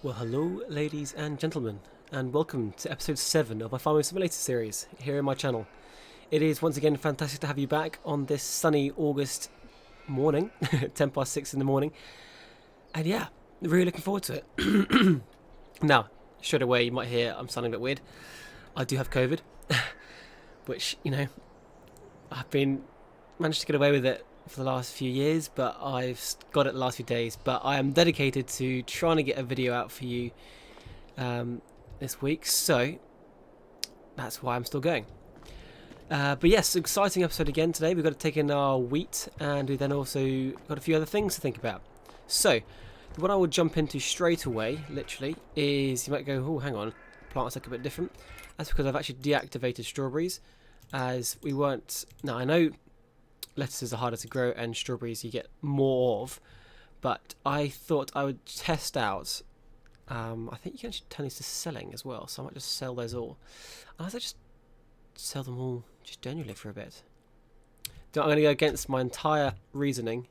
Well, hello, ladies and gentlemen, and welcome to episode 7 of my Farming Simulator series here in my channel. It is once again fantastic to have you back on this sunny August morning, 10 past 6 in the morning, and yeah, really looking forward to it. Now, straight away you might hear I'm sounding a bit weird. I do have COVID, which, you know, I've been managed to get away with it for the last few years, but I've got it the last few days. But I am dedicated to trying to get a video out for you this week, so that's why I'm still going. But yes, exciting episode again today. We've got to take in our wheat, and we then also got a few other things to think about. So what I will jump into straight away, literally, is you might go, oh, hang on, plants look a bit different. That's because I've actually deactivated strawberries, as we weren't. Now I know lettuces are harder to grow and strawberries you get more of, but I thought I would test out. I think you can actually turn these to selling as well, so I might just sell those all. And I might just sell them all just generally for a bit. I'm going to go against my entire reasoning,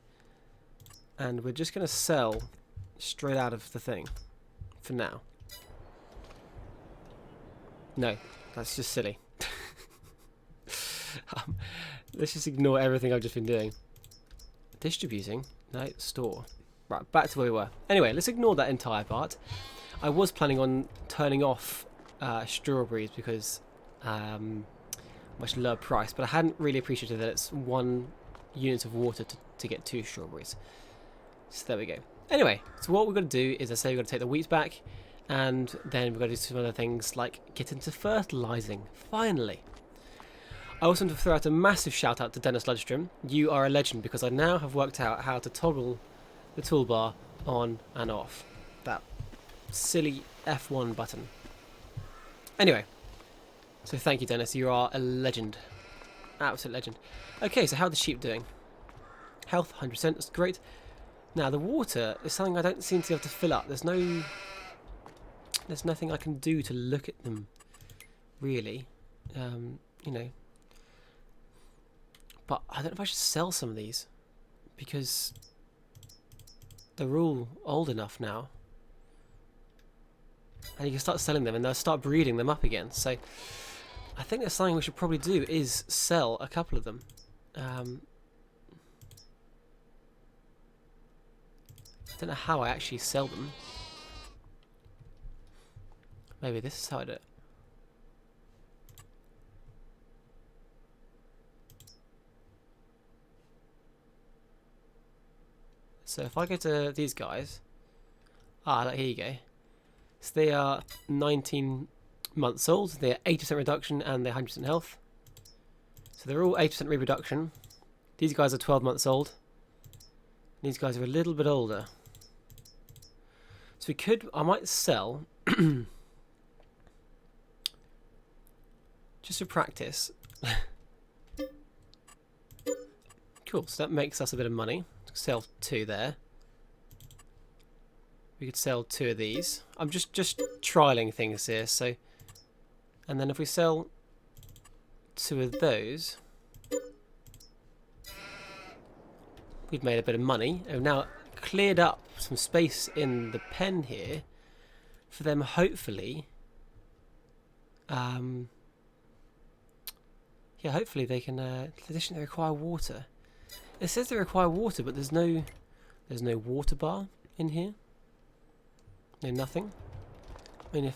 and we're just going to sell straight out of the thing for now. No, that's just silly. Let's just ignore everything I've just been doing. Distributing? No, store. Right, back to where we were. Anyway, let's ignore that entire part. I was planning on turning off strawberries because much lower price, but I hadn't really appreciated that it's 1 unit of water to get 2 strawberries. So there we go. Anyway, so what we're going to do is, I say we're going to take the wheat back, and then we're going to do some other things like get into fertilising. Finally. I also want to throw out a massive shout out to Dennis Ludstrom. You are a legend, because I now have worked out how to toggle the toolbar on and off. That silly F1 button. Anyway, so thank you, Dennis. You are a legend. Absolute legend. Okay, so how are the sheep doing? Health, 100%. That's great. Now, the water is something I don't seem to be able to fill up. There's nothing I can do to look at them, really. You know. But I don't know if I should sell some of these, because they're all old enough now. And you can start selling them and they'll start breeding them up again. So I think that's something we should probably do, is sell a couple of them. I don't know how I actually sell them. Maybe this is how I do it. So if I go to these guys, here you go. So they are 19 months old, they're 80% reduction and they're 100% health. So they're all 80% reproduction. These guys are 12 months old. These guys are a little bit older. So I might sell, just for practice. Cool, so that makes us a bit of money. Sell 2 there. We could sell 2 of these. I'm just trialing things here, so, and then if we sell 2 of those, we've made a bit of money. I've now cleared up some space in the pen here for them, hopefully. Yeah, hopefully they can. Additionally, they require water. It says they require water, but there's no water bar in here. No, nothing. I mean,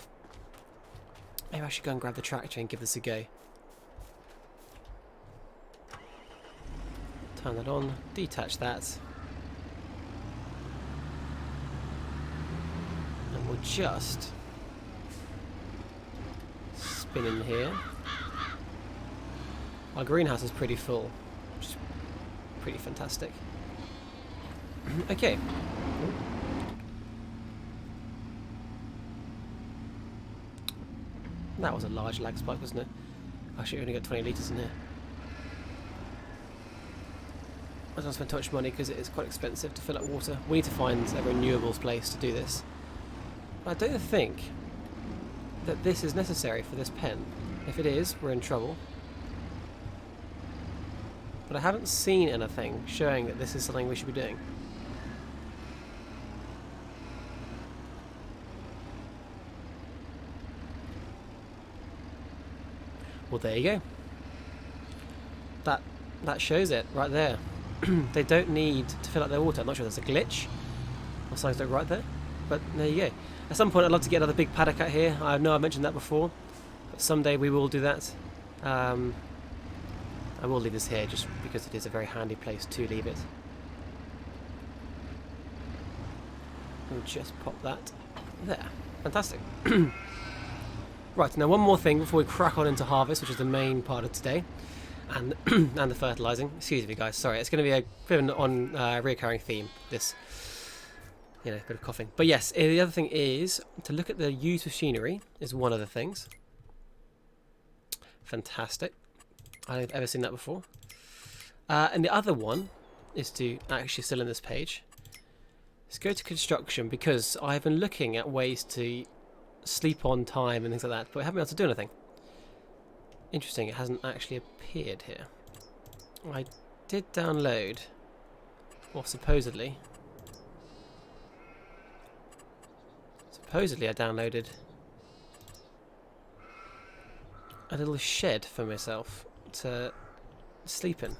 maybe I should go and grab the tractor and give this a go. Turn that on, detach that, and we'll just spin in here. Our greenhouse is pretty full, which is pretty fantastic. Okay. That was a large lag spike, wasn't it? Actually, only got 20 litres in here. I don't spend too much money because it is quite expensive to fill up water. We need to find a renewables place to do this. But I don't think that this is necessary for this pen. If it is, we're in trouble. But I haven't seen anything showing that this is something we should be doing. Well, there you go. That shows it right there. They don't need to fill up their water. I'm not sure there's a glitch or something like right there, but there you go. At some point I'd love to get another big paddock out here. I know I've mentioned that before, but someday we will do that. I will leave this here just because it is a very handy place to leave it. We'll just pop that there. Fantastic. Right, now one more thing before we crack on into harvest, which is the main part of today, and and the fertilising. Excuse me, guys. Sorry, it's going to be a bit of an reoccurring theme. This, you know, bit of coughing. But yes, the other thing is to look at the used machinery. Is one of the things. Fantastic. I don't think I've ever seen that before. And the other one is to actually still in this page. Let's go to construction because I've been looking at ways to sleep on time and things like that, but I haven't been able to do anything. Interesting, it hasn't actually appeared here. I did download, or supposedly I downloaded a little shed for myself to sleep in.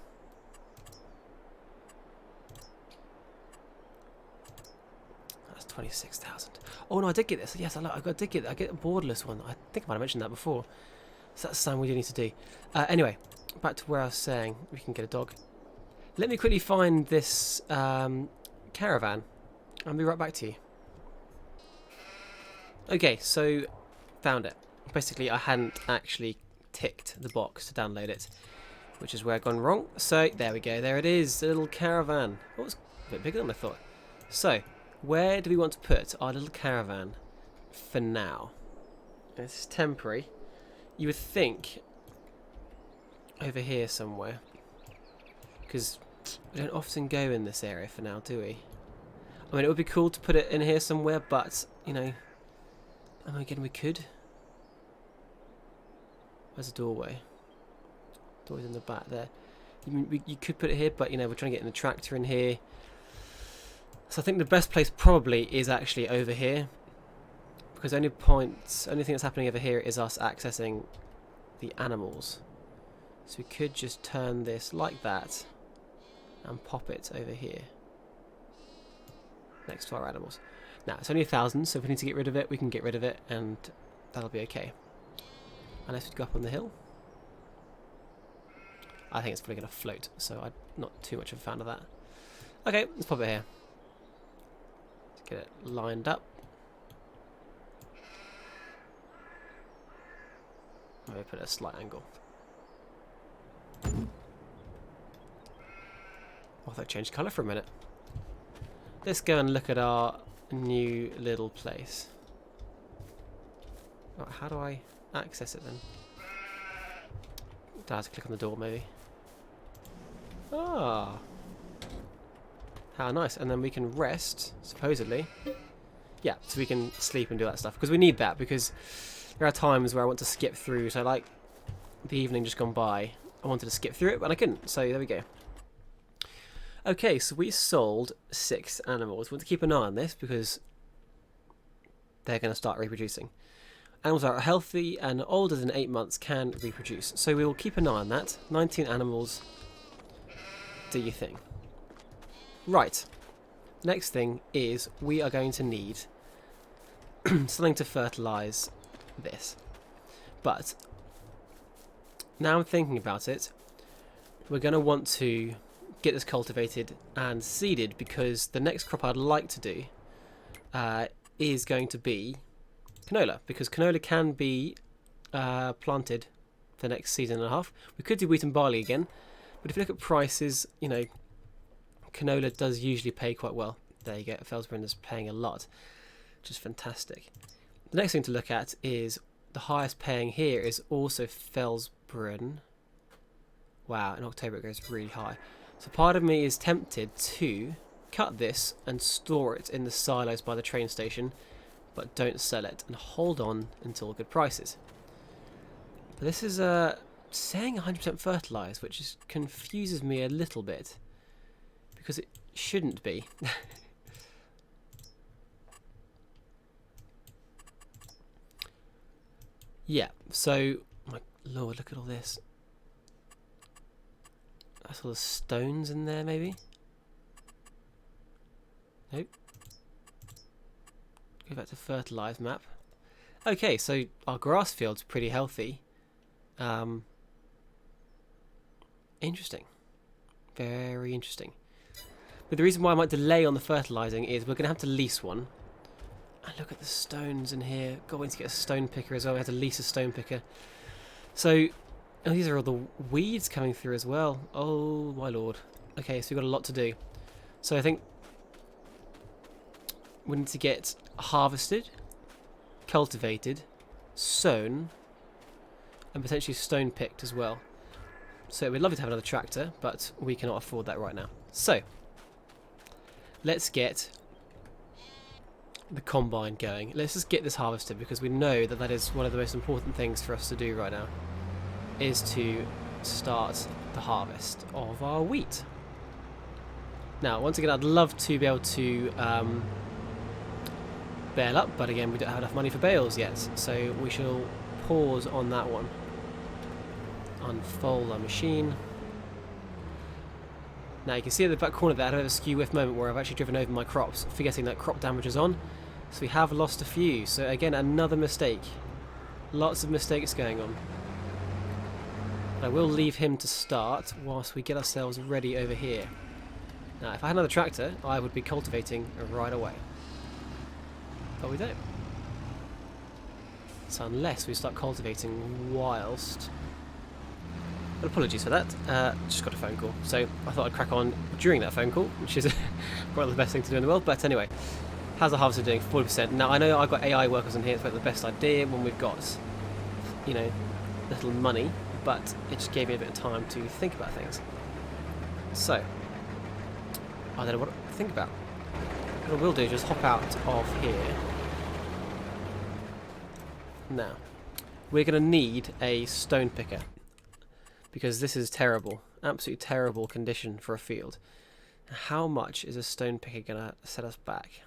That's 26,000. Oh no, I did get this. Yes, I did get it. I get a borderless one. I think I might have mentioned that before. So that's something we do need to do. Anyway, back to where I was saying we can get a dog. Let me quickly find this caravan. I'll be right back to you. Okay, so found it. Basically, I hadn't actually ticked the box to download it, which is where I've gone wrong. So there we go. There it is, a little caravan. Oh, it's a bit bigger than I thought. So where do we want to put our little caravan for now? This is temporary. You would think over here somewhere, because we don't often go in this area for now, do we? I mean, it would be cool to put it in here somewhere, but, you know, again, we could. Where's the doorway? Doorway's in the back there. You could put it here, but, you know, we're trying to get in the tractor in here. So I think the best place probably is actually over here, because only thing that's happening over here is us accessing the animals. So we could just turn this like that and pop it over here next to our animals. Now it's only 1,000, so if we need to get rid of it, we can get rid of it, and that'll be okay. Unless we go up on the hill. I think it's probably going to float, so I'm not too much of a fan of that. Okay, let's pop it here. Let's get it lined up. Maybe put it at a slight angle. Oh, that changed colour for a minute. Let's go and look at our new little place. Right, how do I access it then? Do I have to click on the door maybe? Ah, how nice. And then we can rest, supposedly. Yeah, so we can sleep and do that stuff, because we need that, because there are times where I want to skip through. So like the evening just gone by, I wanted to skip through it, but I couldn't, so there we go. Okay, so we sold 6 animals. We want to keep an eye on this because they're going to start reproducing. Animals that are healthy and older than 8 months can reproduce. So we will keep an eye on that. 19 animals. Do you think? Right. Next thing is we are going to need something to fertilise this. But now I'm thinking about it, we're going to want to get this cultivated and seeded, because the next crop I'd like to do is going to be canola, because canola can be planted for the next season and a half. We could do wheat and barley again, but if you look at prices, you know, canola does usually pay quite well. There you go, Felsbrunn is paying a lot, which is fantastic. The next thing to look at is the highest paying here is also Felsbrunn. Wow, in October it goes really high. So part of me is tempted to cut this and store it in the silos by the train station, but don't sell it and hold on until good prices. But this is saying 100% fertilised, which confuses me a little bit, because it shouldn't be. Yeah, so my Lord, look at all this. That's all the stones in there, maybe? Nope. Go back to fertilise map. Okay, so our grass field's pretty healthy. Interesting. Very interesting. But the reason why I might delay on the fertilising is we're going to have to lease one. And look at the stones in here. God, we need to get a stone picker as well. We have to lease a stone picker. So, oh, these are all the weeds coming through as well. Oh, my lord. Okay, so we've got a lot to do. So I think we need to get harvested, cultivated, sown, and potentially stone picked as well. So we'd love to have another tractor, but we cannot afford that right now. So, let's get the combine going. Let's just get this harvested, because we know that that is one of the most important things for us to do right now, is to start the harvest of our wheat. Now, once again, I'd love to be able to bale up, but again, we don't have enough money for bales yet, so we shall pause on that one. Unfold our machine. Now you can see at the back corner there I had a skew whiff moment where I've actually driven over my crops, forgetting that crop damage is on. So we have lost a few. So again, another mistake. Lots of mistakes going on. But I will leave him to start whilst we get ourselves ready over here. Now if I had another tractor, I would be cultivating right away. But we don't. So unless we start cultivating whilst... But apologies for that, just got a phone call, so I thought I'd crack on during that phone call, which is probably the best thing to do in the world. But anyway, how's the harvester doing? 40%. Now I know I've got AI workers on here, it's like the best idea when we've got, you know, little money, but it just gave me a bit of time to think about things. So, I don't know what to think about. What I will do is just hop out of here. Now, we're going to need a stone picker, because this is terrible, absolutely terrible condition for a field. How much is a stone picker going to set us back?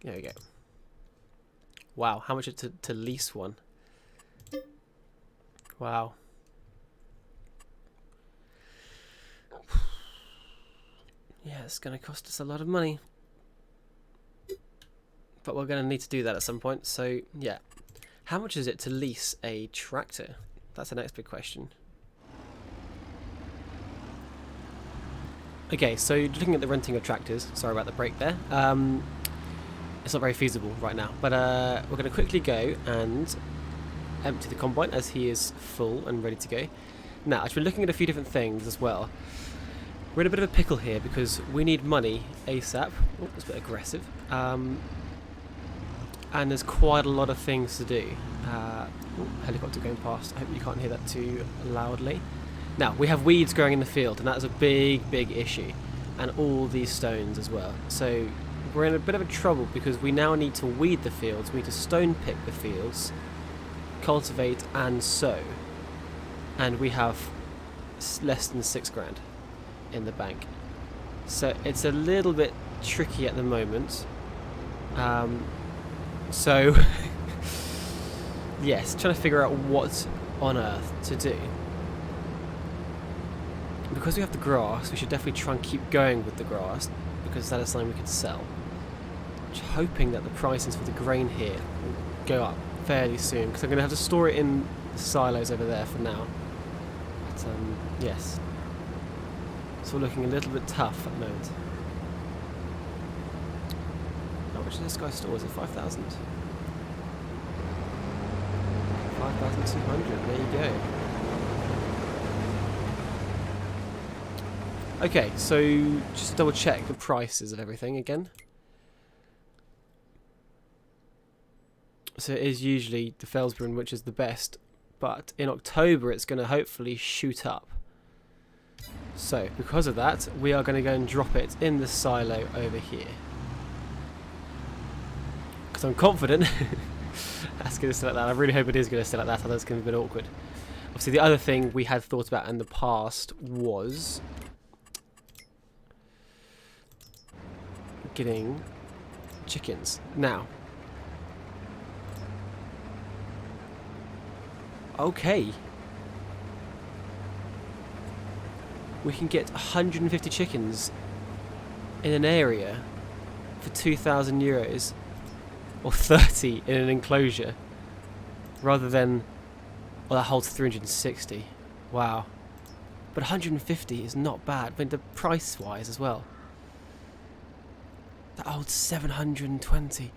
There we go. Wow, how much is it to lease one? Wow. Yeah, it's going to cost us a lot of money. But we're going to need to do that at some point, so yeah. How much is it to lease a tractor? That's the next big question. Okay, so looking at the renting of tractors, sorry about the break there, it's not very feasible right now, but we're going to quickly go and empty the combine as he is full and ready to go. Now, I've been looking at a few different things as well. We're in a bit of a pickle here because we need money ASAP. Oh, that's a bit aggressive. And there's quite a lot of things to do. Helicopter going past. I hope you can't hear that too loudly. Now, we have weeds growing in the field, and that is a big, big issue. And all these stones as well. So we're in a bit of a trouble because we now need to weed the fields. We need to stone pick the fields, cultivate and sow. And we have less than 6 grand in the bank. So it's a little bit tricky at the moment. So, yes, trying to figure out what on earth to do. Because we have the grass, we should definitely try and keep going with the grass, because that is something we could sell. Just hoping that the prices for the grain here will go up fairly soon, because I'm going to have to store it in the silos over there for now. But, yes. It's all looking a little bit tough at the moment. How much does this guy store? Is it 5,000? 5,200, there you go. Okay, so just double check the prices of everything again. So it is usually the Felsbrunn which is the best, but in October it's going to hopefully shoot up. So because of that, we are going to go and drop it in the silo over here. Because I'm confident that's going to stay like that. I really hope it is going to stay like that, otherwise it's going to be a bit awkward. Obviously the other thing we had thought about in the past was getting chickens. Now, Okay. We can get 150 chickens in an area for 2,000 euros, or 30 in an enclosure, rather than, well, that holds 360. Wow. But 150 is not bad. I mean, the price-wise as well. That holds 720.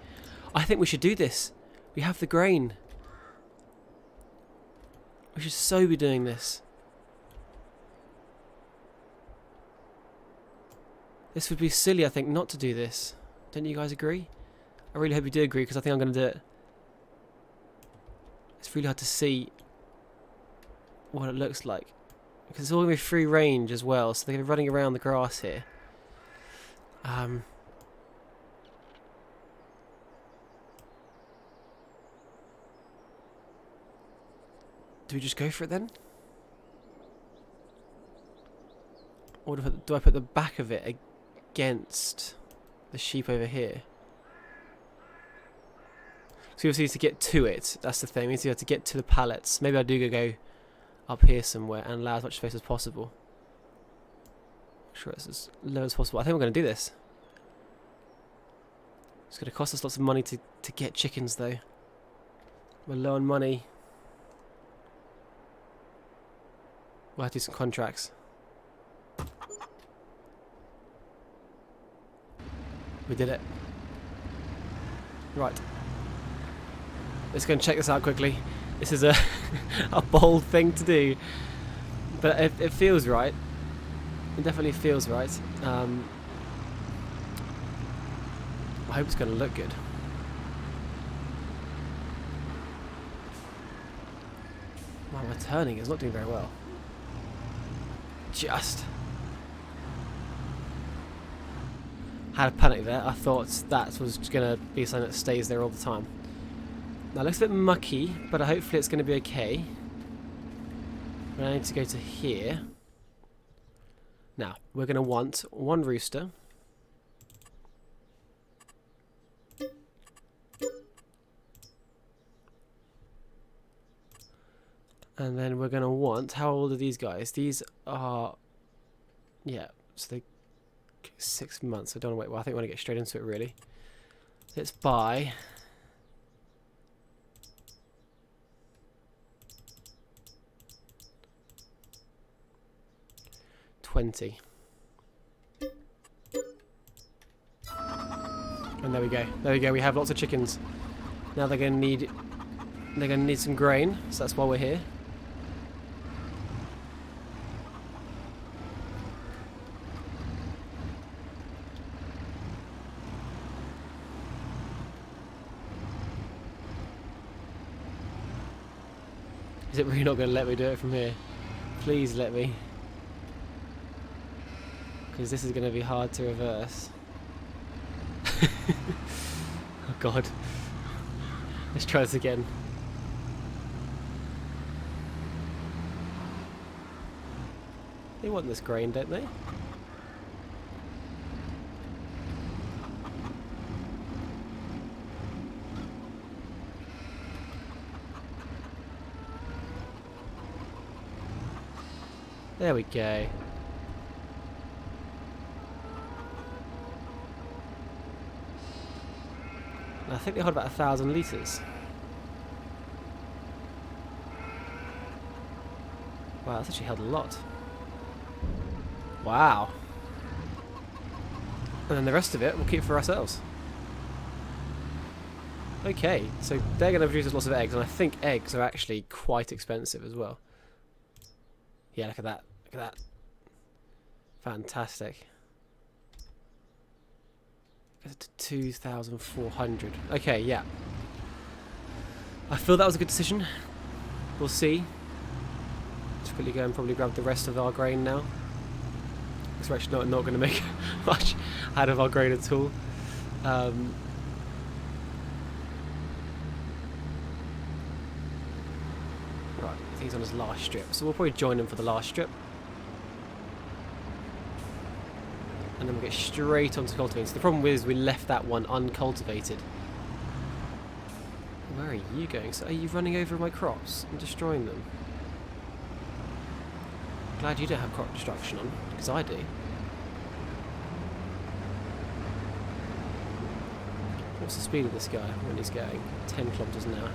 I think we should do this. We have the grain. We should so be doing this. This would be silly, I think, not to do this. Don't you guys agree? I really hope you do agree, because I think I'm going to do it. It's really hard to see what it looks like, because it's all going to be free range as well, so they're going to be running around the grass here. Do we just go for it then? Or do I put the back of it against the sheep over here? So we obviously need to get to it. That's the thing. We need to be able to get to the pallets. Maybe I do go up here somewhere and allow as much space as possible. Make sure it's as low as possible. I think we're going to do this. It's going to cost us lots of money to get chickens, though. We're low on money. We'll have to do some contracts. We did it. Right. Let's go and check this out quickly. This is a a bold thing to do, but it feels right. It definitely feels right. I hope it's going to look good. Wow, my turning is not doing very well. Just had a panic there. I thought that was going to be something that stays there all the time. Now it looks a bit mucky, but hopefully it's going to be okay. But I need to go to here. Now, we're going to want one rooster. And then we're going to want, how old are these guys? These are, yeah, so they 6 months. I don't want to wait. Well, I think we want to get straight into it, really. Let's buy 20. And there we go. There we go. We have lots of chickens. Now they're going to need some grain, so that's why we're here. Is it really not going to let me do it from here? Please let me. Because this is going to be hard to reverse. Oh god. Let's try this again. They want this grain, don't they? There we go. I think they hold about 1,000 litres. Wow, that's actually held a lot. Wow. And then the rest of it we'll keep for ourselves. Okay, so they're going to produce us lots of eggs, and I think eggs are actually quite expensive as well. Yeah, look at that. Look at that. Fantastic. Goes to 2,400. Okay, yeah. I feel that was a good decision. We'll see. Let's quickly go and probably grab the rest of our grain now. Because we're actually not going to make much out of our grain at all. Right, I think he's on his last strip. So we'll probably join him for the last strip. And then we'll get straight onto cultivating. So the problem is we left that one uncultivated. Where are you going? So are you running over my crops and destroying them? Glad you don't have crop destruction on, because I do. What's the speed of this guy when he's going 10 kilometers an hour?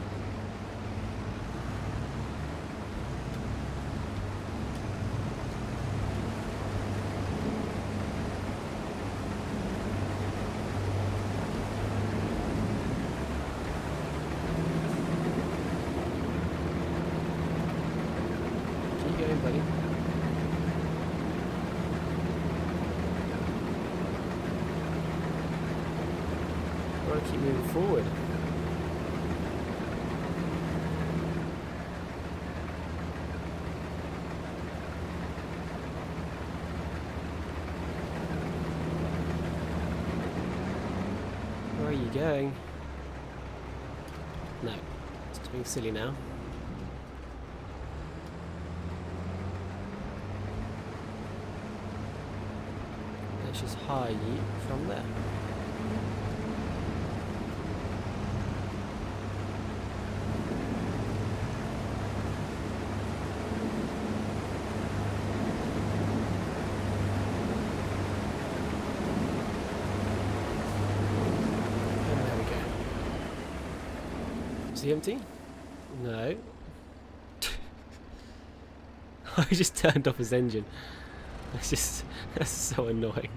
Keep going, buddy. I want to keep moving forward. Where are you going? No, it's being silly now. Let's just hire you from there. Is he empty? No. I just turned off his engine. That's so annoying.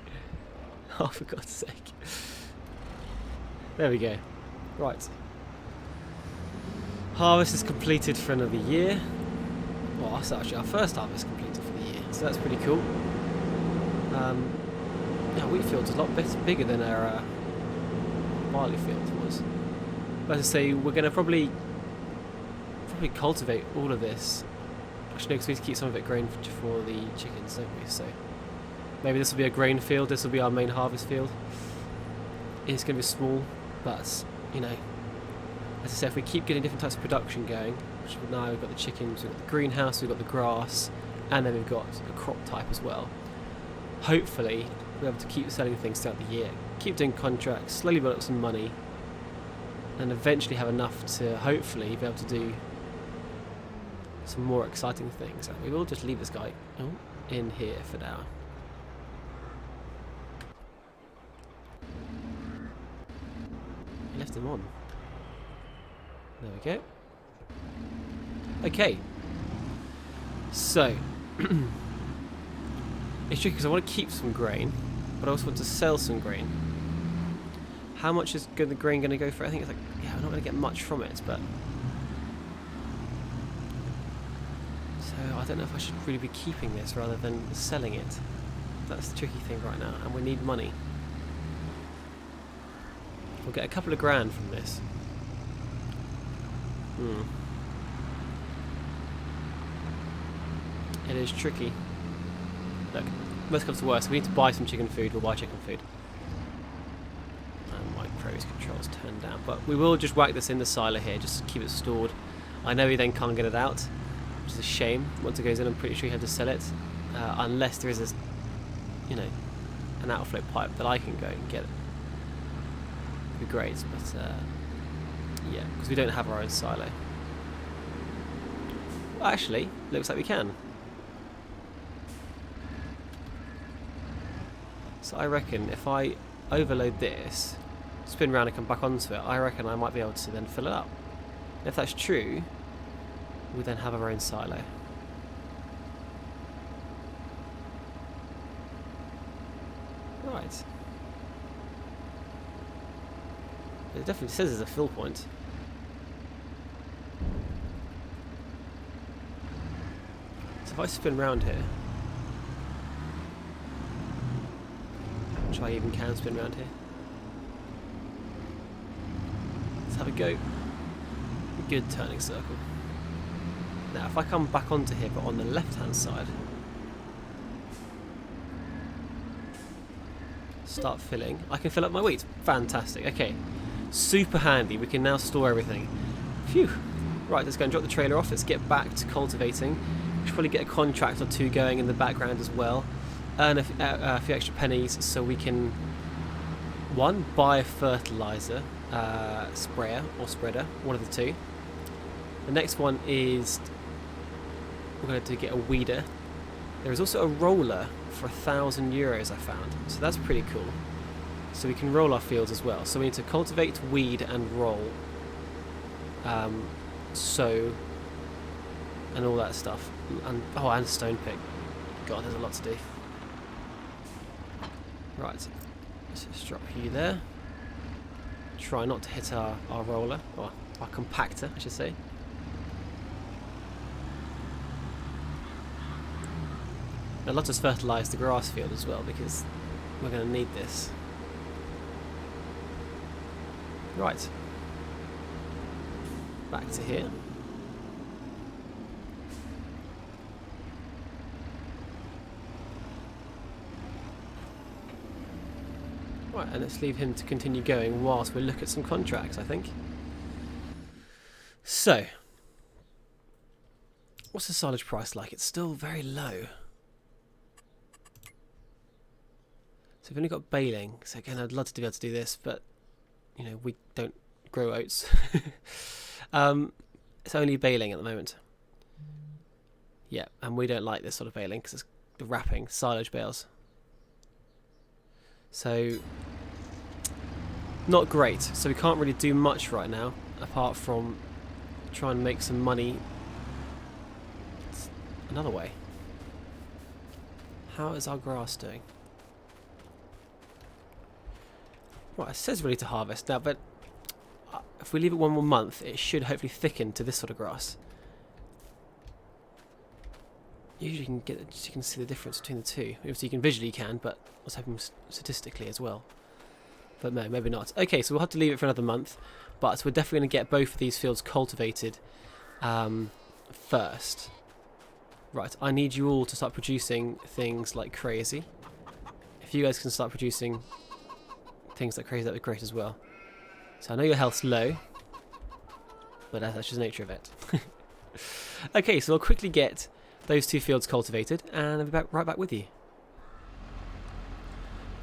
Oh, for God's sake. There we go. Right. Harvest is completed for another year. Well, that's actually our first harvest completed for the year, so that's pretty cool. Yeah, wheat field's a lot bigger than our barley field was. But as I say, we're going to probably cultivate all of this. Actually, no, because we need to keep some of it grain for the chickens, don't we? So maybe this will be a grain field. This will be our main harvest field. It's going to be small, but you know, as I said, if we keep getting different types of production going, which now we've got the chickens, we've got the greenhouse, we've got the grass, and then we've got a crop type as well. Hopefully, we'll be able to keep selling things throughout the year, keep doing contracts, slowly build up some money, and eventually have enough to hopefully be able to do some more exciting things. And we will just leave this guy in here for now. I left him on. There we go. Okay. So it's tricky because I want to keep some grain, but I also want to sell some grain. How much is the grain going to go for? I think it's like, yeah, I'm not going to get much from it, but so I don't know if I should really be keeping this rather than selling it. That's the tricky thing right now, and we need money. We'll get a couple of grand from this. It is tricky. Look, worst comes to worst, we need to buy some chicken food. We'll buy chicken food. And my crow's controls turned down, but we will just whack this in the silo here, just to keep it stored. I know we then can't get it out, which is a shame. Once it goes in, I'm pretty sure you have to sell it, unless there is a, you know, an outflow pipe that I can go and get it. It'd be great, but yeah, because we don't have our own silo. Well, actually, looks like we can. So I reckon if I overload this, spin around and come back onto it, I reckon I might be able to then fill it up. And if that's true, we then have our own silo. Right. It definitely says there's a fill point. So if I spin round here, which I even can spin round here, let's have a go. A good turning circle. Now if I come back onto here but on the left hand side, start filling, I can fill up my wheat. Fantastic. Okay, super handy. We can now store everything. Phew. Right, let's go and drop the trailer off. Let's get back to cultivating. We should probably get a contract or two going in the background as well. Earn a few extra pennies so we can, one, buy fertilizer sprayer or spreader, one of the two. The next one is we're going to get a weeder. There is also a roller for €1,000 I found, so that's pretty cool. So we can roll our fields as well. So we need to cultivate, weed, and roll, sow, and all that stuff. And and stone pick. God, there's a lot to do. Right, let's just drop you there. Try not to hit our roller, or our compactor, I should say. Now let us fertilise the grass field as well, because we're going to need this. Right. Back to here. Right, and let's leave him to continue going whilst we look at some contracts, I think. So, what's the silage price like? It's still very low. So we've only got baling. So again, I'd love to be able to do this, but you know, we don't grow oats. It's only baling at the moment. Yeah, and we don't like this sort of baling because it's the wrapping, silage bales. So, not great. So we can't really do much right now, apart from try and make some money another way. How is our grass doing? Right, it says ready to harvest now, but if we leave it one more month, it should hopefully thicken to this sort of grass. Usually you can see the difference between the two. Obviously you can visually but I was hoping statistically as well. But no, maybe not. Okay, so we'll have to leave it for another month, but we're definitely going to get both of these fields cultivated first. Right, I need you all to start producing things like crazy. If you guys can start producing things like crazy, that would be great as well. So I know your health's low, but that's just the nature of it. Okay, so I'll quickly get those two fields cultivated, and I'll be right back with you.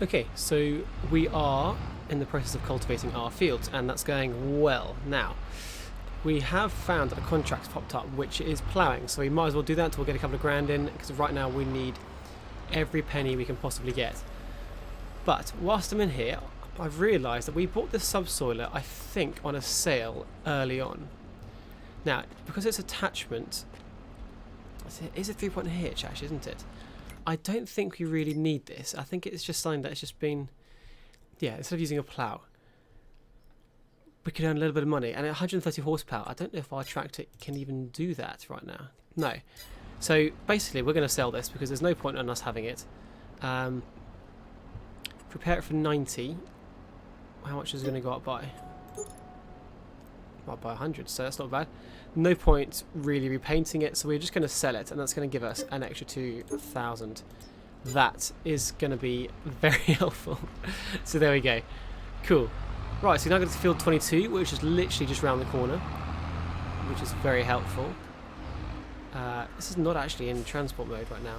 Okay, so we are in the process of cultivating our fields, and that's going well. Now, we have found that a contract's popped up, which is ploughing, so we might as well do that until we get a couple of grand in, because right now we need every penny we can possibly get. But whilst I'm in here, I've realised that we bought this subsoiler, I think, on a sale early on. Now, because it's attachment, it is a 3-point hitch, actually, isn't it? I don't think we really need this. I think it's just something that's just been, yeah, instead of using a plough, we could earn a little bit of money. And at 130 horsepower, I don't know if our tractor can even do that right now. No. So basically, we're going to sell this because there's no point in us having it. Prepare it for 90. How much is it going to go up by? Well, by 100, so that's not bad. No point really repainting it, so we're just going to sell it, and that's going to give us an extra 2,000. That is going to be very helpful. So there we go. Cool. Right, so now going to field 22, which is literally just round the corner, which is very helpful. This is not actually in transport mode right now.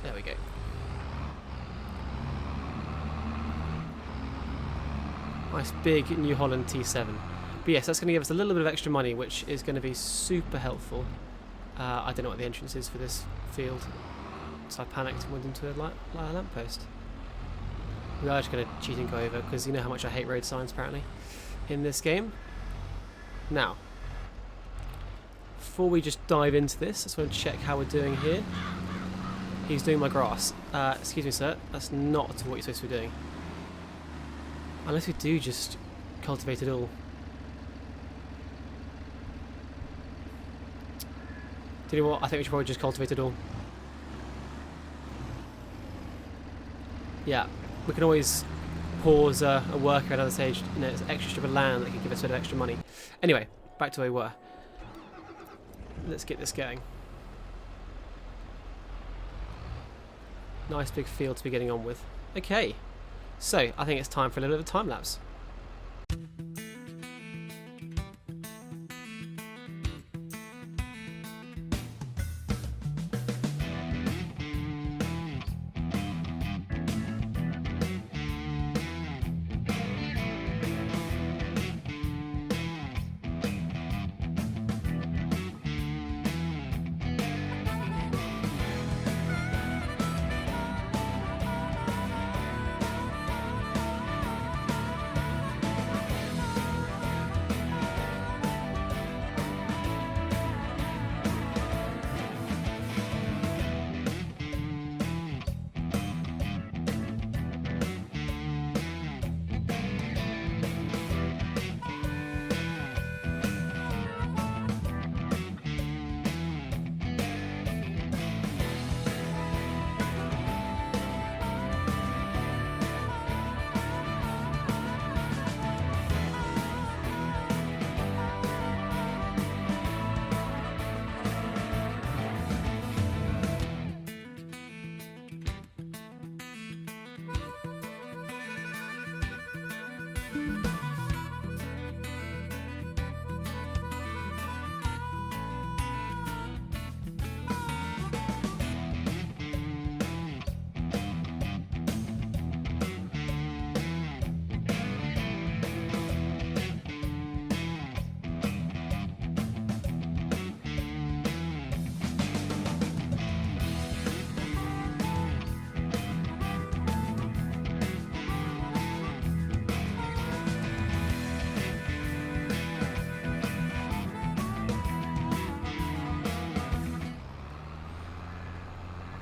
There we go. Nice big New Holland T7. But yes, that's going to give us a little bit of extra money, which is going to be super helpful. I don't know what the entrance is for this field, so I panicked and went into a lamppost. We are just going to cheat and go over, because you know how much I hate road signs, apparently, in this game. Now, before we just dive into this, I just want to check how we're doing here. He's doing my grass. Excuse me, sir, that's not what you're supposed to be doing. Unless we do just cultivate it all. Do you know what? I think we should probably just cultivate it all. Yeah, we can always pause a worker at another stage. You know, it's an extra strip of land that can give us a bit of extra money. Anyway, back to where we were. Let's get this going. Nice big field to be getting on with. Okay. So, I think it's time for a little bit of a time lapse.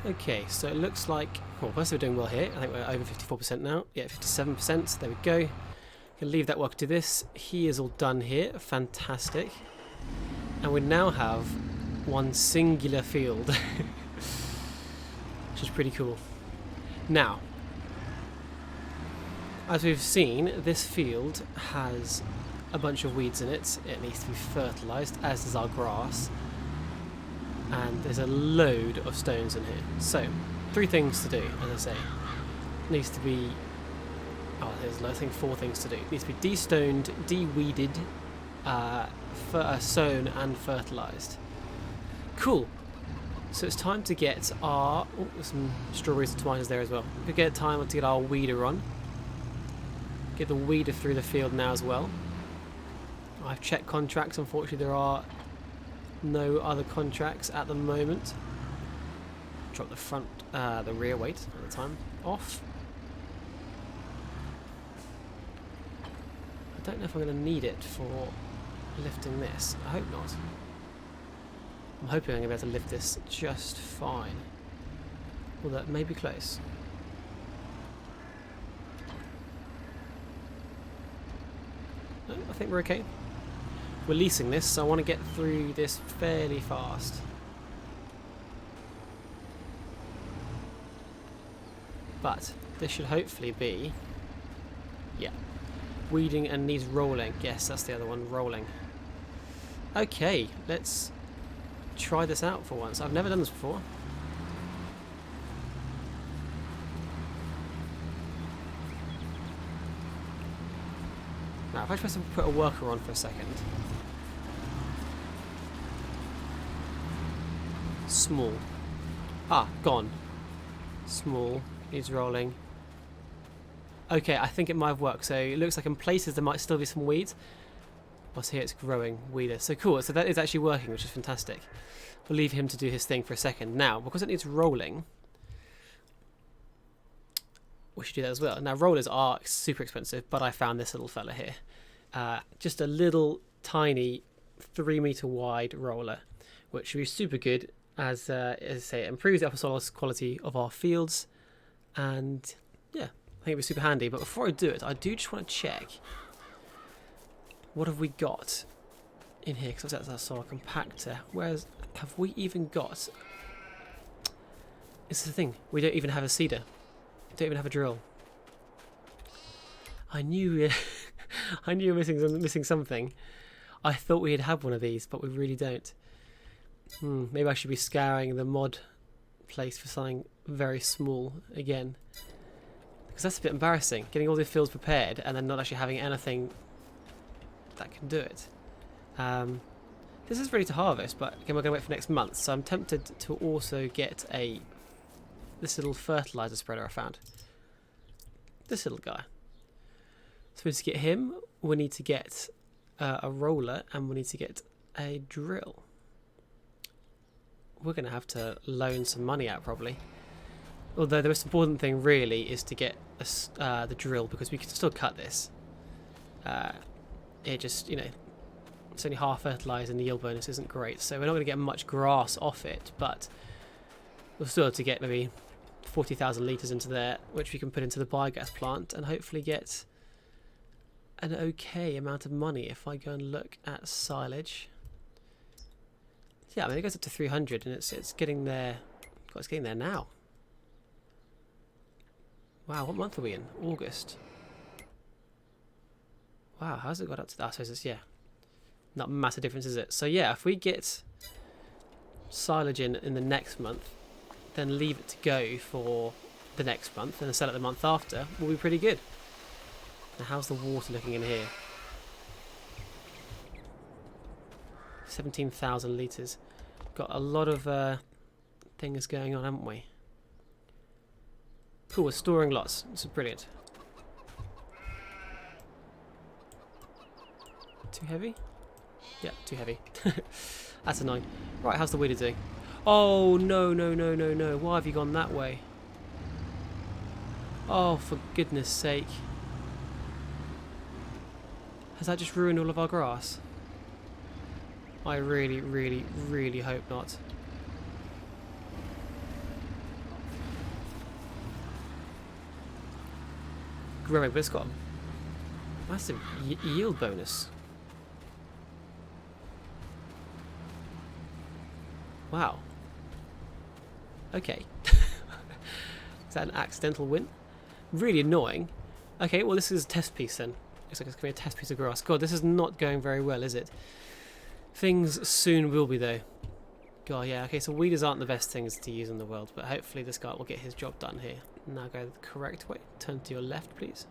Okay, so it looks like, well, first we're doing well here. I think we're over 54% now. Yeah, 57%. There we go. Can leave that work to this. He is all done here. Fantastic. And we now have one singular field, which is pretty cool. Now, as we've seen, this field has a bunch of weeds in it. It needs to be fertilised, as does our grass. And there's a load of stones in here. So, 3 things to do, as I say. It needs to be... oh, there's, I think, 4 things to do. It needs to be de-stoned, de-weeded, sown and fertilised. Cool. So it's time to get our... oh, there's some strawberries and tomatoes there as well. We get time to get our weeder on. Get the weeder through the field now as well. I've checked contracts. Unfortunately, there are no other contracts at the moment. Drop the rear weight at the time off. I don't know if I'm going to need it for lifting this. I hope not. I'm hoping I'm going to be able to lift this just fine. Well, that may be close. No, I think we're okay. We're leasing this, so I want to get through this fairly fast. But this should hopefully be... yeah. Weeding and needs rolling. Yes, that's the other one, rolling. Okay, let's try this out for once. I've never done this before. Now, if I try to put a worker on for a second. Small. Ah, gone. Small. Needs rolling. Okay, I think it might have worked. So it looks like in places there might still be some weeds. Whilst here it's growing weeder. So cool. So that is actually working, which is fantastic. We'll leave him to do his thing for a second. Now, because it needs rolling, we should do that as well. Now, rollers are super expensive, but I found this little fella here. Just a little tiny 3-meter wide roller, which should be super good as I say, it improves the upper soil quality of our fields, and yeah, I think it'd be super handy. But before I do it, I do just want to check what have we got in here, because that's our soil compactor. Whereas, have we even got... This is the thing, we don't even have a seeder. Don't even have a drill. I knew I knew missing something. I thought we had one of these, but we really don't. Maybe I should be scouring the mod place for something very small again. Because that's a bit embarrassing, getting all the fields prepared and then not actually having anything that can do it. This is ready to harvest, but again we're going to wait for next month, so I'm tempted to also get this little fertilizer spreader I found. This little guy. So we need to get him, we need to get a roller, and we need to get a drill. We're going to have to loan some money out probably. Although the most important thing really is to get the drill, because we can still cut this. It just, it's only half fertilised and the yield bonus isn't great, so we're not going to get much grass off it, but we'll still have to get maybe 40,000 litres into there, which we can put into the biogas plant and hopefully get an okay amount of money. If I go and look at silage, yeah, I mean it goes up to 300 and it's getting there. God, it's getting there now. Wow, what month are we in? August. Wow, how's it got up to that? I suppose it's, yeah, not massive difference, is it? So yeah, if we get silage in the next month, then leave it to go for the next month and then sell it the month after, will be pretty good. Now how's the water looking in here? 17,000 litres. Got a lot of things going on, haven't we? Cool, we're storing lots. This is brilliant. Too heavy? Yeah, too heavy. That's annoying. Right, how's the weeder doing? Oh, no, no, no, no, no. Why have you gone that way? Oh, for goodness sake. Has that just ruined all of our grass? I really, really, really hope not. growing, but it's got a massive yield bonus. Wow. Okay. Is that an accidental win? Really annoying. Okay, well this is a test piece then. Looks like it's going to be a test piece of grass. God, this is not going very well, is it? Things soon will be though. God, yeah, okay, so weeders aren't the best things to use in the world, but hopefully this guy will get his job done here. Now go the correct way. Turn to your left, please.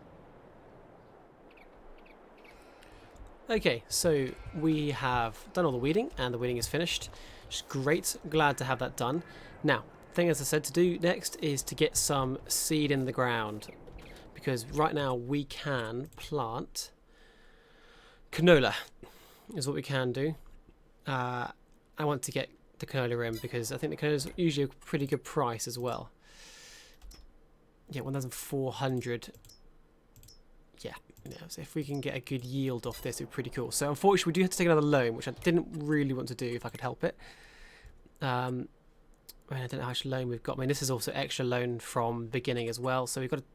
Okay, so we have done all the weeding, and the weeding is finished. Which is great. Glad to have that done. Now, thing as I said to do next is to get some seed in the ground, because right now we can plant canola is what we can do. I want to get the canola in because I think the canola is usually a pretty good price as well. Yeah, 1,400. Yeah, so if we can get a good yield off this, it'd be pretty cool. So unfortunately, we do have to take another loan, which I didn't really want to do if I could help it. I don't know how much loan we've got. I mean, this is also extra loan from beginning as well. So we've got to...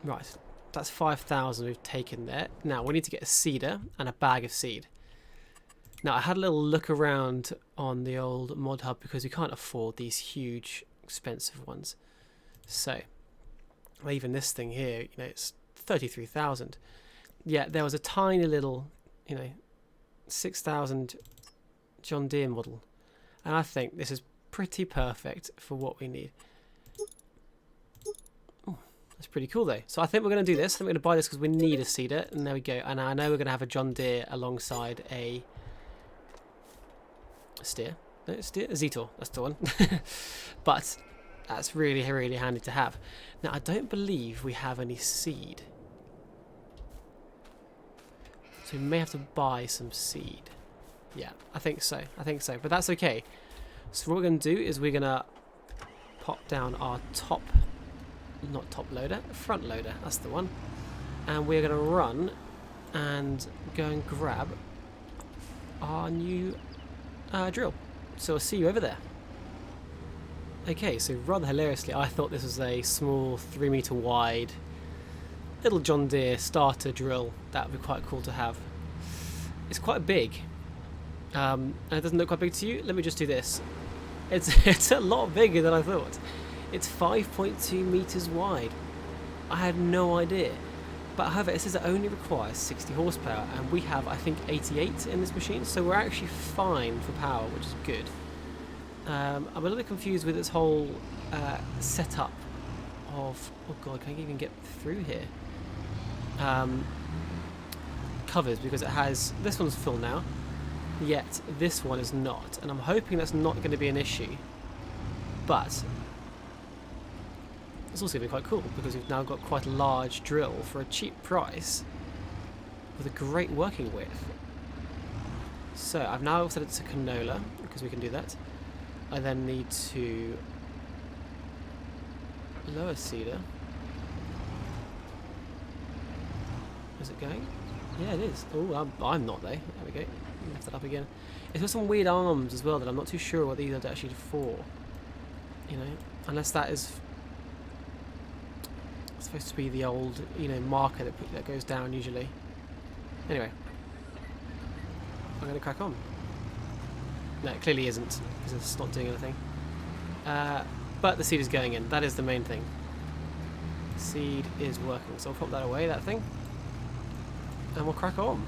Right, that's 5,000 we've taken there. Now, we need to get a seeder and a bag of seed. Now, I had a little look around on the old mod hub because we can't afford these huge, expensive ones. So, well, even this thing here, it's 33,000. Yeah, there was a tiny little, 6,000 John Deere model. And I think this is pretty perfect for what we need. Oh, that's pretty cool though. So I think we're going to do this. I think we're going to buy this because we need a seeder. And there we go. And I know we're going to have a John Deere alongside a steer. No, steer? A Zetor. That's the one. But that's really, really handy to have. Now, I don't believe we have any seed. So we may have to buy some seed. Yeah, I think so. But that's okay. So what we're going to do is we're going to pop down our not top loader, front loader. That's the one. And we're going to run and go and grab our new drill. So I'll see you over there. Okay, so rather hilariously, I thought this was a small 3 meter wide little John Deere starter drill. That would be quite cool to have. It's quite big. And it doesn't look quite big to you. Let me just do this. It's a lot bigger than I thought. It's 5.2 meters wide. I had no idea. But however, it says it only requires 60 horsepower, and we have, I think, 88 in this machine, so we're actually fine for power, which is good. I'm a little bit confused with this whole setup of... Oh god, can I even get through here? Covers, because it has... This one's full now, yet this one is not. And I'm hoping that's not going to be an issue. But it's also going to be quite cool, because we've now got quite a large drill for a cheap price with a great working width. So I've now set it to canola, because we can do that. I then need to lower seeder. Is it going? Yeah, it is. Oh, I'm not though. There we go. Lift that up again. It's got some weird arms as well that I'm not too sure what these are actually for. Unless that is supposed to be the old, marker that goes down usually. Anyway, I'm going to crack on. No, it clearly isn't, because it's not doing anything. But the seed is going in. That is the main thing. Seed is working. So I'll pop that away, that thing. And we'll crack on.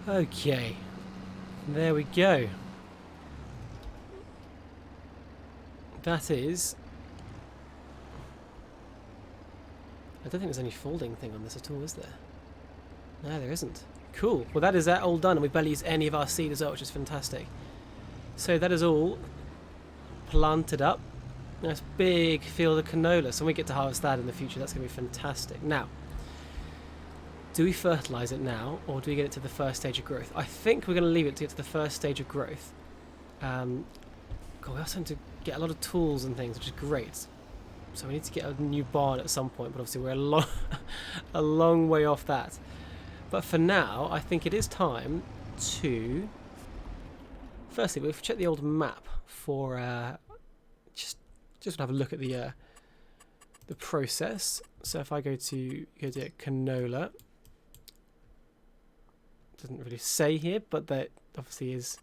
Okay, there we go. That is... I don't think there's any folding thing on this at all, is there? No, there isn't. Cool. Well, that is that all done, and we barely use any of our seed as well, which is fantastic. So that is all planted up. Nice big field of canola. So when we get to harvest that in the future, that's going to be fantastic. Now, do we fertilise it now, or do we get it to the first stage of growth? I think we're going to leave it to get to the first stage of growth. God, we also need to get a lot of tools and things, which is great. So we need to get a new barn at some point, but obviously we're a long way off that. But for now, I think it is time to... Firstly, we'll check the old map for... just want to have a look at the process. So if I go to canola, doesn't really say here, but that obviously is...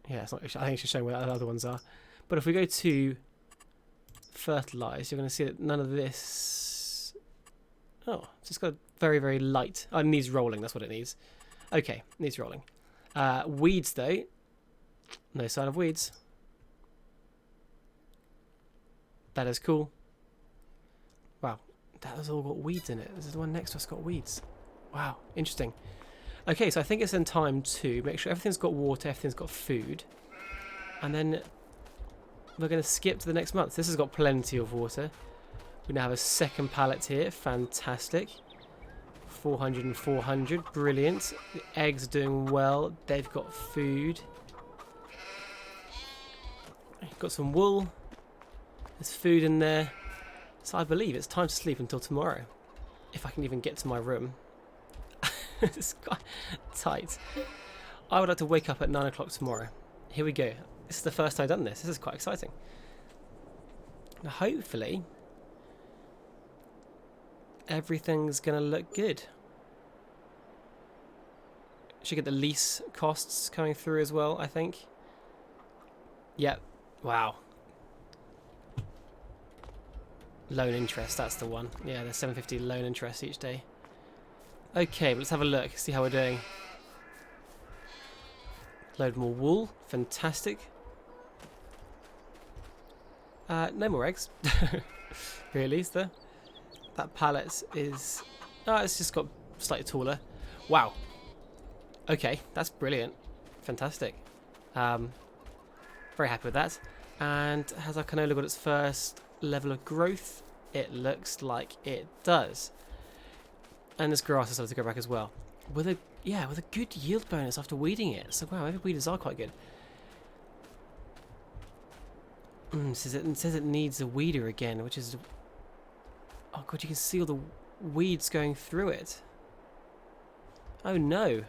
Yeah, it's not, I think it's just showing where the other ones are. But if we go to fertilise, you're going to see that none of this... Oh, it's just got very, very light... Oh, it needs rolling, that's what it needs. Okay, needs rolling. Weeds, though. No sign of weeds. That is cool. Wow, that has all got weeds in it. This is the one next to us got weeds. Wow, interesting. Okay, so I think it's in time to make sure everything's got water, everything's got food. And then we're going to skip to the next month. This has got plenty of water. We now have a second pallet here. Fantastic. 400 and 400. Brilliant. The eggs are doing well. They've got food. Got some wool. There's food in there. So I believe it's time to sleep until tomorrow. If I can even get to my room. It's quite tight. I would like to wake up at 9 o'clock tomorrow. Here we go. This is the first time I've done this. This is quite exciting. Now hopefully everything's going to look good. Should get the lease costs coming through as well, I think. Yep. Wow. Loan interest, that's the one. Yeah, there's 750 loan interest each day. Okay, let's have a look, see how we're doing. Load more wool, fantastic. No more eggs. Really, is there? That pallet is... Oh, it's just got slightly taller. Wow. Okay, that's brilliant. Fantastic. Very happy with that. And has our canola got its first level of growth? It looks like it does. And this grass has started to go back as well. With a good yield bonus after weeding it. So wow, maybe weeders are quite good. It says it needs a weeder again, which is... Oh god, you can see all the weeds going through it. Oh no.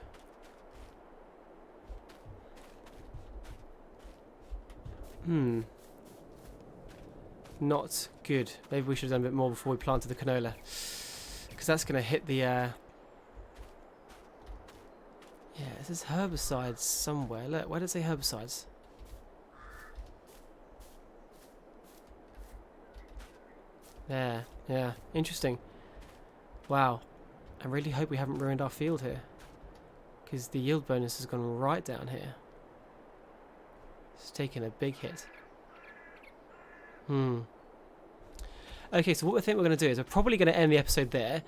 Not good. Maybe we should have done a bit more before we planted the canola. Because that's going to hit the... Yeah, it says herbicides somewhere. Look, why does it say herbicides? There, yeah, interesting. Wow. I really hope we haven't ruined our field here. Because the yield bonus has gone right down here. It's taken a big hit. Okay, so what I think we're going to do is we're probably going to end the episode there.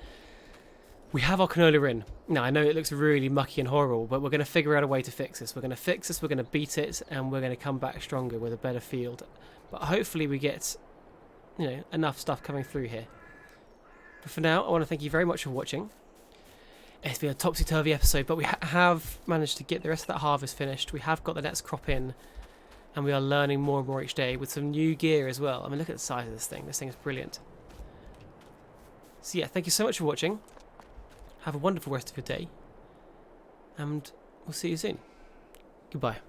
We have our canola in. Now, I know it looks really mucky and horrible, but we're going to figure out a way to fix this. We're going to fix this, we're going to beat it, and we're going to come back stronger with a better field. But hopefully we get, enough stuff coming through here. But for now, I want to thank you very much for watching. It's been a topsy-turvy episode, but we have managed to get the rest of that harvest finished. We have got the next crop in. And we are learning more and more each day with some new gear as well. I mean, look at the size of this thing. This thing is brilliant. So yeah, thank you so much for watching. Have a wonderful rest of your day. And we'll see you soon. Goodbye.